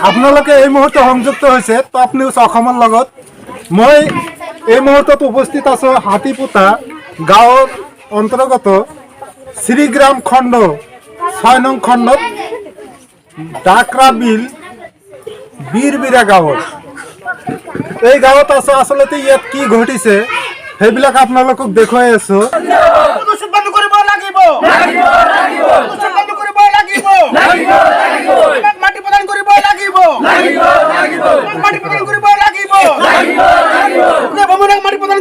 আপোনালোকে এই মুহূৰ্তে সংযুক্ত হৈছে টপ নিউজ অসমৰ লগত। মই এই মুহূৰ্তত উপস্থিত আছো হাতীপুতা গাঁৱৰ অন্তৰ্গত শ্ৰীগ্ৰাম খণ্ড ৬ নং খণ্ডত ডাকৰা বিল বীৰবিৰা গাঁৱত। এই গাঁৱত আছো, আচলতে ইয়াত কি ঘটিছে সেইবিলাক আপোনালোকক দেখুৱাই আছো। মাটি প্ৰদান কৰিব লাগিব, মাটি প্ৰদান কৰিব লাগিব, ভূমিহীনক মাটি প্ৰদান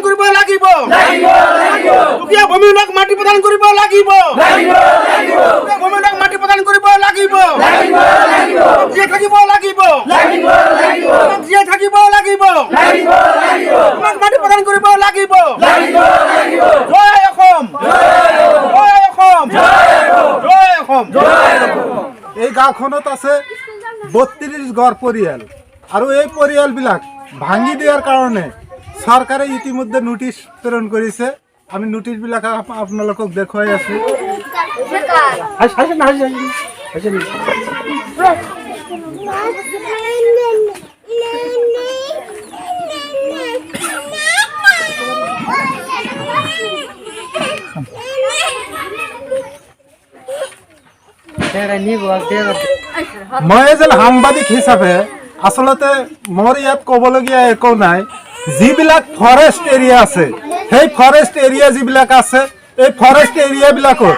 কৰিব লাগিব, ভূমিহীনক মাটি প্ৰদান কৰিব লাগিব, ভূমিহীনক মাটি প্ৰদান কৰিব লাগিব, জীয়াই থাকিব লাগিব, জীয়াই থাকিব লাগিব, মাটি প্ৰদান কৰিব লাগিব। জয় অসম, জয় অসম, জয় অসম। এই গাঁওখনত আছে ৩২ ঘৰ পৰিয়াল আৰু এই পৰিয়ালবিলাক ভাঙি দিয়াৰ কাৰণে চৰকাৰে ইতিমধ্যে নোটিছ প্ৰেৰণ কৰিছে। আমি নোটিছবিলাক আপোনালোকক দেখুৱাই আছো। মই এজন সাংবাদিক হিচাপে আচলতে মোৰ ইয়াত ক'বলগীয়া একো নাই। যিবিলাক ফৰেষ্ট এৰিয়া আছে, সেই ফৰেষ্ট এৰিয়া যিবিলাক আছে, এই ফৰেষ্ট এৰিয়াবিলাকত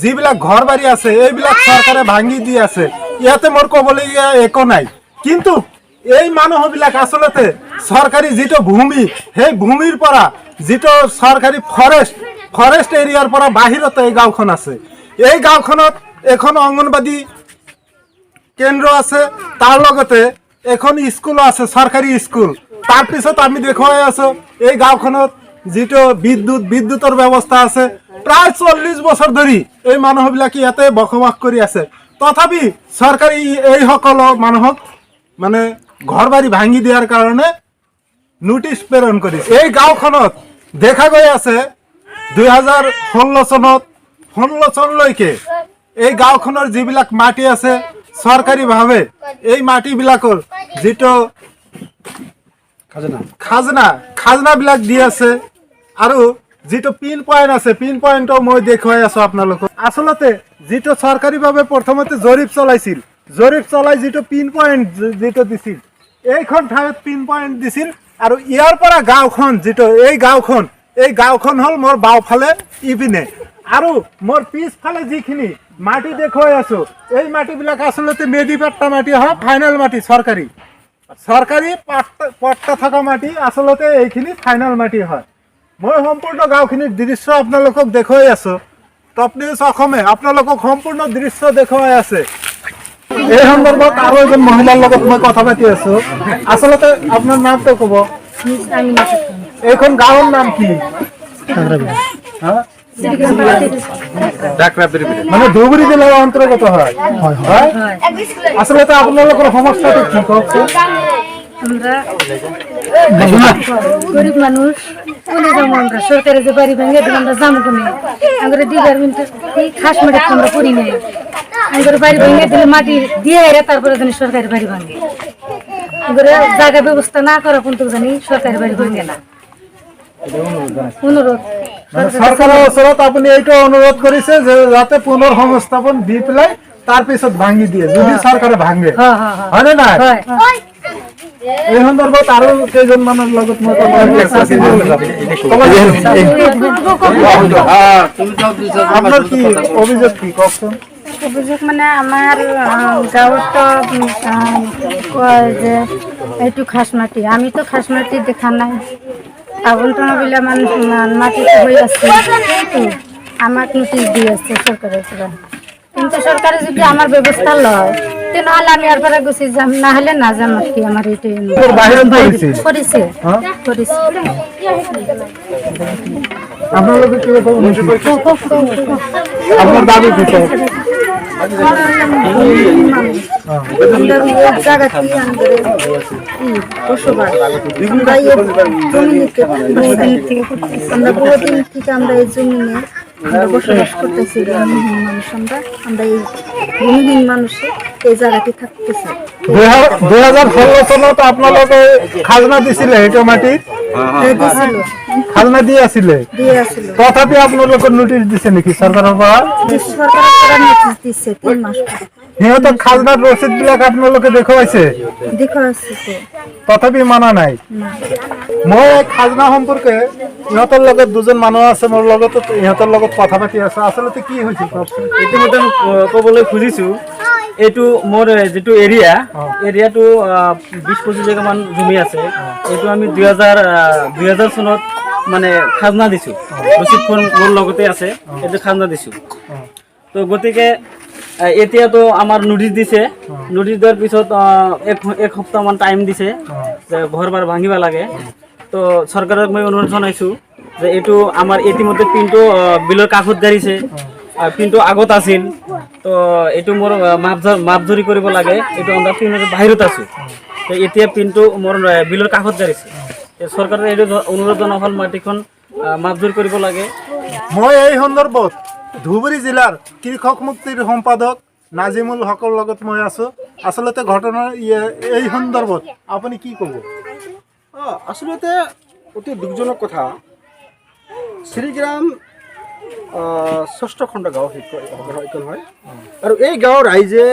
যিবিলাক ঘৰ বাৰী আছে এইবিলাক চৰকাৰে ভাঙি দি আছে। ইয়াতে মোৰ ক'বলগীয়া একো নাই। কিন্তু এই মানুহবিলাক আচলতে চৰকাৰী যিটো ভূমি, সেই ভূমিৰ পৰা যিটো চৰকাৰী ফৰেষ্ট এৰিয়াৰ পৰা বাহিৰতে এই গাঁওখন আছে। এই গাঁওখনত এখন অংগনবাদী কেন্দ্ৰ আছে, তাৰ লগতে এখন স্কুলো আছে, চৰকাৰী স্কুল। তাৰপিছত আমি দেখুৱাই আছো এই গাঁওখনত যিটো বিদ্যুতৰ ব্যৱস্থা আছে। প্ৰায় ৪০ বছৰ ধৰি এই মানুহবিলাক ইয়াতে বসবাস কৰি আছে। তথাপি চৰকাৰী এইসকল মানুহক মানে ঘৰ বাৰী ভাঙি দিয়াৰ কাৰণে নোটিছ প্ৰেৰণ কৰিছে। এই গাঁওখনত দেখা গৈ আছে ২০১৬ চনলৈকে এই গাঁওখনৰ যিবিলাক মাটি আছে চৰকাৰীভাৱে এই মাটিবিলাকৰ যিটো খাজনাবিলাক দি আছে আৰু যিটো পিন পইণ্ট আছে, পিন পইণ্টটো মই দেখুৱাই আছো আপোনালোকক। আচলতে যিটো চৰকাৰীভাৱে প্ৰথমতে জৰীপ চলাইছিল, জৰীপ চলাই যিটো পিন পইণ্ট যিটো দিছিল, এইখন ঠাইত পিন পইণ্ট দিছিল। আৰু ইয়াৰ পৰা গাঁওখন যিটো এই গাঁওখন হ'ল মোৰ বাওঁফালে ইপিনে, আৰু মোৰ পিছফালে যিখিনি মাটি দেখুৱাই আছো এই মাটিবিলাক আচলতে মেডিপাট্টা মাটি হয়, ফাইনেল মাটি, চৰকাৰী পট্টা থকা মাটি। আচলতে এইখিনি ফাইনেল মাটি হয়। মই সম্পূৰ্ণ গাঁওখিনিৰ দৃশ্য আপোনালোকক দেখুৱাই আছো। টপ নিউজ অসমে আপোনালোকক সম্পূৰ্ণ দৃশ্য দেখুৱাই আছে। এই সন্দৰ্ভত আৰু এজন মহিলাৰ লগত মই কথা পাতি আছো। আচলতে আপোনাৰ নামটো ক'ব। এইখন গাঁৱৰ নাম কি? মানে ধুবুৰী জিলাৰ অন্তৰ্গত হয়। আচলতে আপোনালোকৰ সমস্যাটো কি কওকচোন? গরিব মানুষ কোনে যাবো আমরা? সরকারে যে বাড়ি ভেঙে দেবো আমরা যাবো কোনে? আমরা দিদার খাস মাটি আমরা করি নাই। আমাদের বাড়ি ভেঙে দিলে মাটি দিয়ে এরা তারপরে জানি সরকারি বাড়ি ভাঙে। আমাদের জায়গা ব্যবস্থা না করা কিন্তু জানি সরকারি বাড়ি ভাঙে না। অনুরোধ সরকারের ওচৰত আপুনি এইটো অনুৰোধ কৰিছে যে যাতে পুনৰ সংস্থাপন দি পেলাই তাৰপিছত ভাঙি দিয়ে, যদি চৰকাৰে ভাঙে, হয়নে নাই? এই সন্দৰ্ভত আৰু কেইজনমানৰ লগত মই আপোনাৰ কি অভিযোগ কি কওকচোন? অভিযোগ মানে আমাৰ গাঁৱত কয় যে এইটো খাস মাটি, আমি তো খাস মাটি দেখা নাই। আবন্টন বিলা মাটি হয়ে আছে, কিন্তু আমার নোটিশ দিয়ে আসছে সরকারের পৰা। কিন্তু সরকারে যদি আমার ব্যবস্থা লয় তেনেহলে আমি আর পরে গুছি যাম, না হলে না যাম। আর কি আমার এইটাই করেছে। আপোনালোকে কি আপনার দাবি কি? আমরা বহুদিন থেকে আমরা এই জমিনে আমরা বসবাস করতেছি ভূমিহীন মানুষ, আমরা এই ভূমিহীন মানুষে এই জায়গাতে থাকতেছি। 2016 চনত আপোনালোকে খাজনা দিছিলে এইটো মাটিত দিয়েছিল, খাজনা দিয়ে আছিলে দিয়েছিল। তথাপি আপোনালোকৰ নোটিশ দিছে নেকি চৰকাৰৰ পৰা? সৰকাৰেৰ পৰা নোটিশ দিচ্ছে 3 মাস পৰে। সিহঁতক খাজনাৰ ৰচিদ বিলাক আপোনালোকে দেখুৱাইছে দেখা আছে তো তথাপি মানা নাই। না। মই এই খাজনা সম্পৰ্কে ইহঁতৰ লগত দুজন মানুহ আছে, মোৰ লগতো ইহঁতৰ লগত কথা পাতি আছে। আচলতে কি হৈছিল কওকচোন। ইতিমধ্যে ক'বলৈ খুজিছোঁ, এইটো মোৰ যিটো এৰিয়াটো 20-25 জেগামান জমি আছে। এইটো আমি 2000 চনত মানে খাজনা দিছোঁ, ৰচিদখন মোৰ লগতে আছে, এইটো খাজনা দিছোঁ। তো গতিকে এতিয়াতো আমাৰ নোটিছ দিছে, নোটিছ দিয়াৰ পিছত এক সপ্তাহমান টাইম দিছে যে ঘৰ বাৰ ভাঙিব লাগে। তো চৰকাৰক মই অনুৰোধ জনাইছোঁ যে এইটো আমাৰ ইতিমধ্যে পিনটো বিলৰ কাষত গাড়ীছে, পিনটো আগত আছিল। তো এইটো মোৰ মাপজৰি কৰিব লাগে, এইটো আমৰা পিনৰ বাহিৰত আছোঁ। তো এতিয়া পিনটো মোৰ বিলৰ কাষত গাড়ীছে। চৰকাৰে এইটো অনুৰোধ জনোৱা হ'ল মাটিখন মাপজৰি কৰিব লাগে। মই এই সন্দৰ্ভত ধুবুৰী জিলাৰ কৃষক মুক্তিৰ সম্পাদক নাজিমুল হকৰ লগত মই আছোঁ। আচলতে ঘটনাৰ এই সন্দৰ্ভত আপুনি কি ক'ব? আচলতে অতি দুখজনক কথা। শ্ৰীগ্ৰাম 6ষ্ঠ খণ্ড গাঁও এইখন হয়, আৰু এই গাঁৱৰ ৰাইজে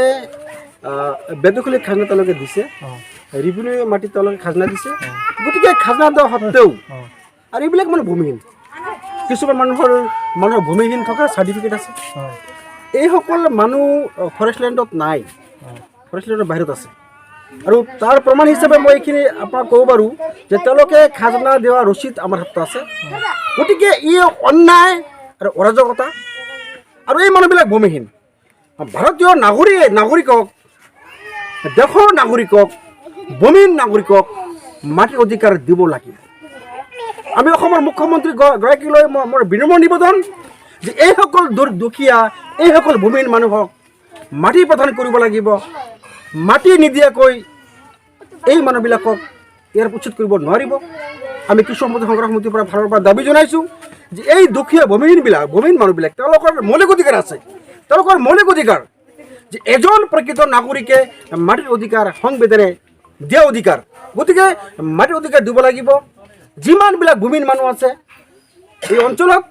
বেদখলী খাজনা তেওঁলোকে দিছে, ৰিভিনিউ মাটি তেওঁলোকে খাজনা দিছে। গতিকে খাজনা দিয়া সত্ত্বেও আৰু এইবিলাক মানে ভূমিহীন, কিছুমান মানুহৰ ভূমিহীন থকা চাৰ্টিফিকেট আছে। এইসকল মানুহ ফৰেষ্ট লেণ্ডত নাই, ফৰেষ্ট লেণ্ডৰ বাহিৰত আছে। আৰু তাৰ প্ৰমাণ হিচাপে মই এইখিনি আপোনাক ক'ব পাৰোঁ যে তেওঁলোকে খাজনা দিয়া ৰচিদ আমাৰ হাতত আছে। গতিকে ই অন্যায় আৰু অৰাজকতা, আৰু এই মানুহবিলাক ভূমিহীন। ভাৰতীয় নাগৰিকক, দেশৰ নাগৰিকক, ভূমিহীন নাগৰিকক মাটিৰ অধিকাৰ দিব লাগিব। আমি অসমৰ মুখ্যমন্ত্ৰী গৰাকীলৈ মোৰ বিনম্ৰ নিবেদন যে এইসকল দুখীয়া, এইসকল ভূমিহীন মানুহক মাটি প্ৰদান কৰিব লাগিব। মাটি নিদিয়াকৈ এই মানুহবিলাকক ইয়াৰ উচ্ছেদ কৰিব নোৱাৰিব। আমি কৃষক সম্পদ সংগ্ৰহ সমিতিৰ পৰা ফালৰ পৰা দাবী জনাইছোঁ যে এই দুখীয়া ভূমিহীন মানুহবিলাক তেওঁলোকৰ মৌলিক অধিকাৰ আছে, তেওঁলোকৰ মৌলিক অধিকাৰ যে এজন প্ৰকৃত নাগৰিকে মাটিৰ অধিকাৰ সংবিধানে দিয়া অধিকাৰ। গতিকে মাটিৰ অধিকাৰ দিব লাগিব। যিমানবিলাক ভূমিহীন মানুহ আছে এই অঞ্চলত,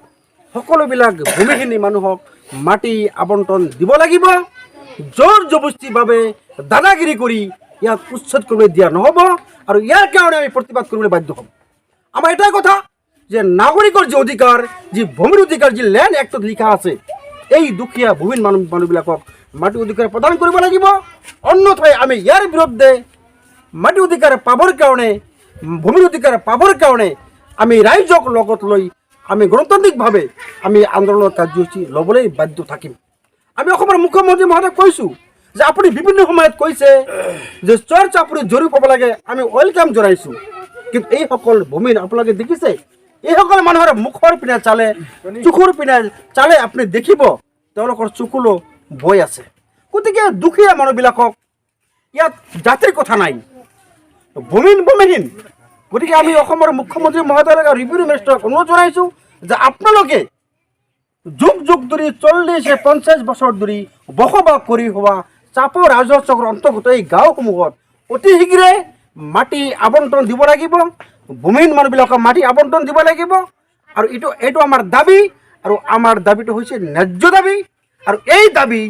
সকলোবিলাক ভূমিহীন মানুহক মাটি আবণ্টন দিব লাগিব। জোৰ জবস্তিভাৱে দাদাগিৰি কৰি ইয়াক উচ্ছেদ কৰিবলৈ দিয়া নহ'ব, আৰু ইয়াৰ কাৰণে আমি প্ৰতিবাদ কৰিবলৈ বাধ্য হ'ম। আমাৰ এটাই কথা যে নাগৰিকৰ যি অধিকাৰ, যি ভূমিৰ অধিকাৰ, যি লেণ্ড এক্টত লিখা আছে, এই দুখীয়া ভূমিহীন মানুহবিলাকক মাটি অধিকাৰ প্ৰদান কৰিব লাগিব। অন্যথাই আমি ইয়াৰ বিৰুদ্ধে মাটি অধিকাৰ পাবৰ কাৰণে, ভূমিৰ অধিকাৰ পাবৰ কাৰণে আমি ৰাইজক লগত লৈ আমি গণতান্ত্ৰিকভাৱে আমি আন্দোলনৰ কাৰ্যসূচী ল'বলৈ বাধ্য থাকিম। আমি অসমৰ মুখ্যমন্ত্ৰী মহোদয়ক কৈছোঁ যে আপুনি বিভিন্ন সময়ত কৈছে যে চাৰ্চ আপুনি জৰুৰী পাব লাগে, আমি ৱেলকাম জনাইছোঁ। কিন্তু এইসকল ভূমিহীন আপোনালোকে দেখিছে, এইসকল মানুহৰ মুখৰ পিনে চালে, চকুৰ পিনে চালে আপুনি দেখিব তেওঁলোকৰ চকুলো বৈ আছে। গতিকে দুখীয়া মানুহবিলাকক ইয়াত জাতিৰ কথা নাই, ভূমিহীন। গতিকে আমি অসমৰ মুখ্যমন্ত্ৰী মহোদয়ক আৰু ৰিভিনিউ মিনিষ্টাৰক অনুৰোধ জনাইছোঁ যে আপোনালোকে যুগ ধৰি 40-50 বছৰ ধৰি বসবাস কৰি হোৱা চাপৰ ৰাজহ চক্ৰৰ অন্তৰ্গত এই গাঁওসমূহত অতি শীঘ্ৰে মাটি আবণ্টন দিব লাগিব। ভূমিহীন মানুহবিলাকক মাটি আবণ্টন দিব লাগিব। আৰু এইটো আমাৰ দাবী, আৰু আমাৰ দাবীটো হৈছে ন্যায্য দাবী। আৰু এই দাবী